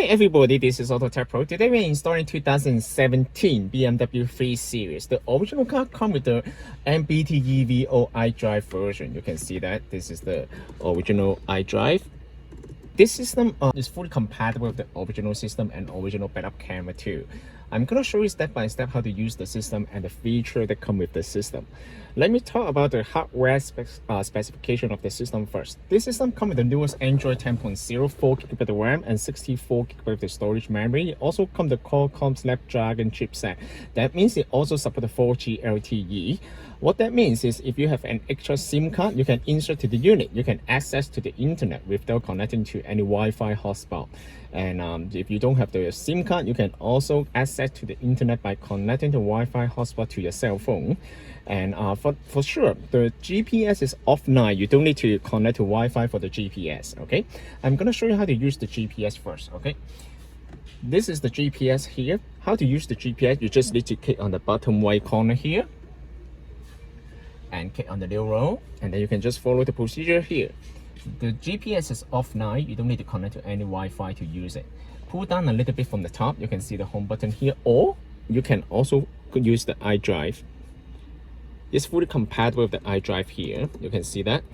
Hi everybody, this is AutoTecPro. Today we're installing 2017 BMW 3 Series. The original car comes with the NBT EVO iDrive version. You can see that this is the original iDrive. This system is fully compatible with the original system and original backup camera too. I'm going to show you step by step how to use the system and the feature that come with the system. Let me talk about the hardware specification of the system first. This system comes with the newest Android 10.0, 4GB RAM and 64GB of storage memory. It also comes with the Qualcomm Snapdragon chipset. That means it also supports the 4G LTE. What that means is if you have an extra SIM card, you can insert to the unit. You can access to the internet without connecting to any Wi-Fi hotspot. And if you don't have the SIM card, you can also access to the internet by connecting the Wi-Fi hotspot to your cell phone. And for sure, the GPS is offline. You don't need to connect to Wi-Fi for the GPS, okay? I'm gonna show you how to use the GPS first, okay? This is the GPS here. How to use the GPS, you just need to click on the bottom right corner here and click on the little row, and then you can just follow the procedure here. The GPS is offline. You don't need to connect to any Wi-Fi to use it. Pull down a little bit from the top, you can see the home button here, or you can also use the iDrive. It's fully compatible with the iDrive here. You can see that.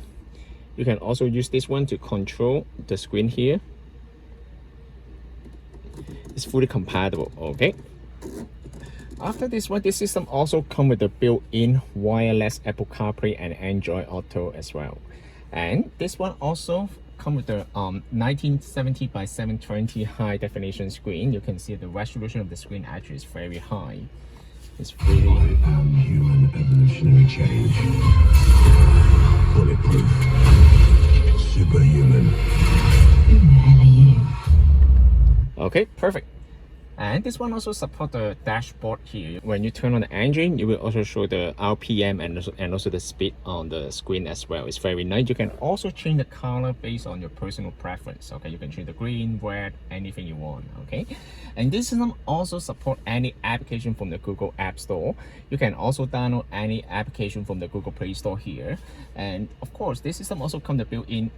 You can also use this one to control the screen here. It's fully compatible, okay? After this one, this system also comes with the built-in wireless Apple CarPlay and Android Auto as well. And this one also comes with the 1970 by 720 high definition screen. You can see the resolution of the screen actually is very high. It's really human evolutionary change. Bulletproof. Superhuman. Who the hell are you? okay, perfect. And this one also supports the dashboard here. When you turn on the engine, it will also show the RPM and also the speed on the screen as well. It's very nice. You can also change the color based on your personal preference. Okay, you can change the green, red, anything you want. Okay, and this system also supports any application from the Google App Store. You can also download any application from the Google Play Store here. And of course, this system also comes with built-in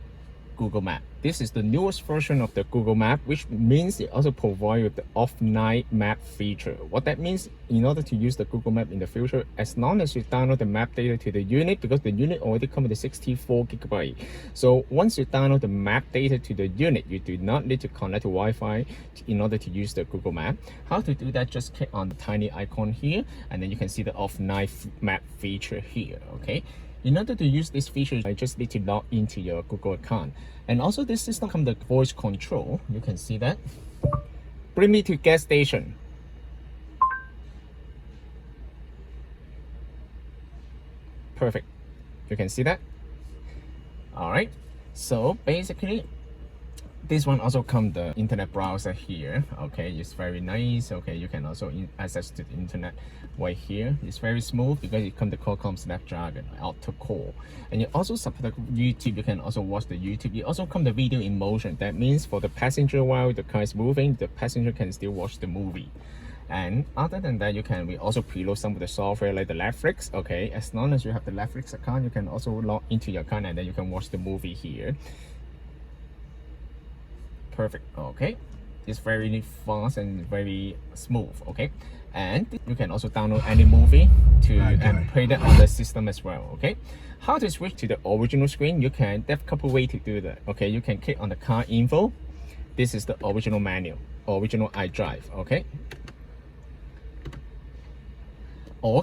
Google Map. This is the newest version of the Google Map, which means it also provides with the offline map feature. What that means, in order to use the Google Map in the future, as long as you download the map data to the unit, because the unit already comes with the 64GB. So once you download the map data to the unit, you do not need to connect to Wi-Fi in order to use the Google Map. How to do that? Just click on the tiny icon here, and then you can see the offline map feature here, okay? In order to use this feature, I just need to log into your Google account. And also this system comes with voice control. You can see that. Bring me to gas station. Perfect. You can see that. All right. So basically, this one also comes the internet browser here. Okay, it's very nice. Okay, you can also access to the internet right here. It's very smooth because it comes the Qualcomm Snapdragon Octa-Core, and you also support YouTube. You can also watch the YouTube. It also comes the video in motion. That means for the passenger, while the car is moving, the passenger can still watch the movie. And other than that, we also preload some of the software like the Netflix. Okay, as long as you have the Netflix account, you can also log into your account and then you can watch the movie here. Perfect. Okay, it's very fast and very smooth. Okay, and you can also download any movie to and play that on the system as well. Okay, how to switch to the original screen? You can. There's a couple ways to do that. Okay, you can click on the car info. This is the original menu, original iDrive. Okay, or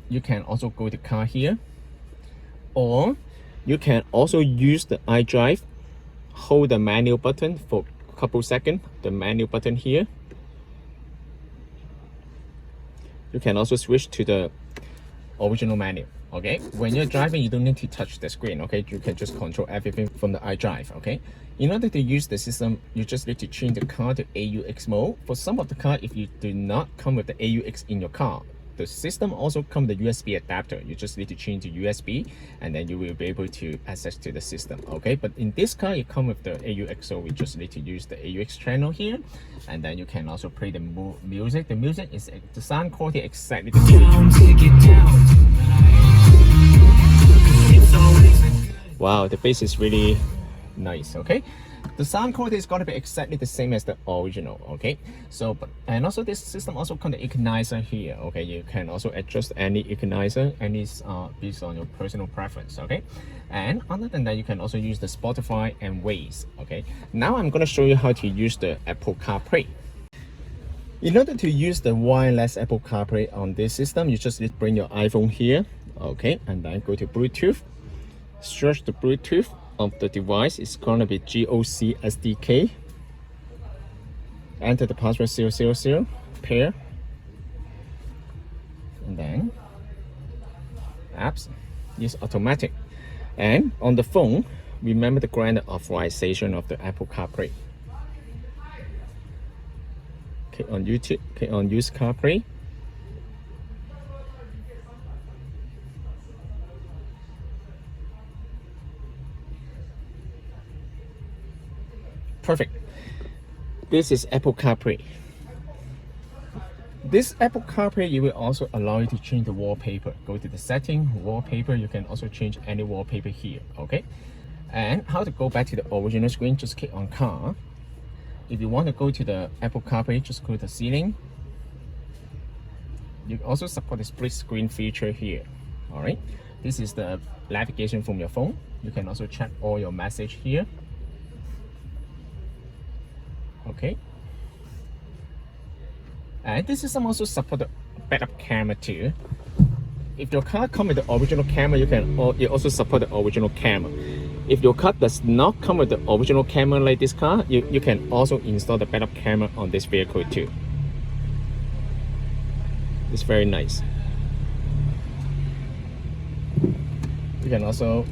you can also go to car here, or you can also use the iDrive. Hold the menu button for a couple seconds, the menu button here. You can also switch to the original menu. Okay, when you're driving, you don't need to touch the screen. Okay, you can just control everything from the iDrive. Okay, in order to use the system, you just need to change the car to AUX mode. For some of the car, if you do not come with the AUX in your car, the system also comes with the USB adapter. You just need to change to USB and then you will be able to access to the system. Okay, but in this car it comes with the AUX, so we just need to use the AUX channel here, and then you can also play the music. The music is the sound quality exactly the same. Wow, the bass is really nice. Okay, The sound quality is going to be exactly the same as the original, okay? So, and also this system also comes the equalizer here, okay? You can also adjust any equalizer, any based on your personal preference, okay? And other than that, you can also use the Spotify and Waze, okay? Now I'm going to show you how to use the Apple CarPlay. In order to use the wireless Apple CarPlay on this system, you just need to bring your iPhone here, okay? And then go to Bluetooth, search the Bluetooth of the device. It's going to be GOC SDK. Enter the password 000, pair, and then apps is automatic. And on the phone, remember to grant the authorization of the Apple CarPlay. Click on YouTube, click on Use CarPlay. Perfect. This is Apple CarPlay. This Apple CarPlay, it will also allow you to change the wallpaper. Go to the setting, wallpaper. You can also change any wallpaper here, okay? And how to go back to the original screen, just click on car. If you want to go to the Apple CarPlay, just go to ceiling. You also support the split screen feature here, all right? This is the navigation from your phone. You can also check all your message here. Okay, and this system also supports backup camera too. If your car comes with the original camera, you also support the original camera. If your car does not come with the original camera like this car, you can also install the backup camera on this vehicle too. It's very nice. You can also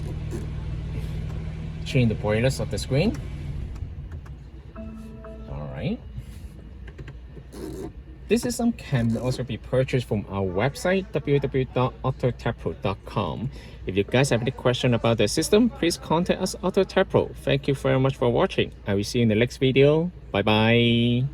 change the brightness of the screen. This system can also be purchased from our website www.AutoTecPro.com. If you guys have any question about the system, please contact us AutoTecPro. Thank you very much for watching. I will see you in the next video. Bye bye.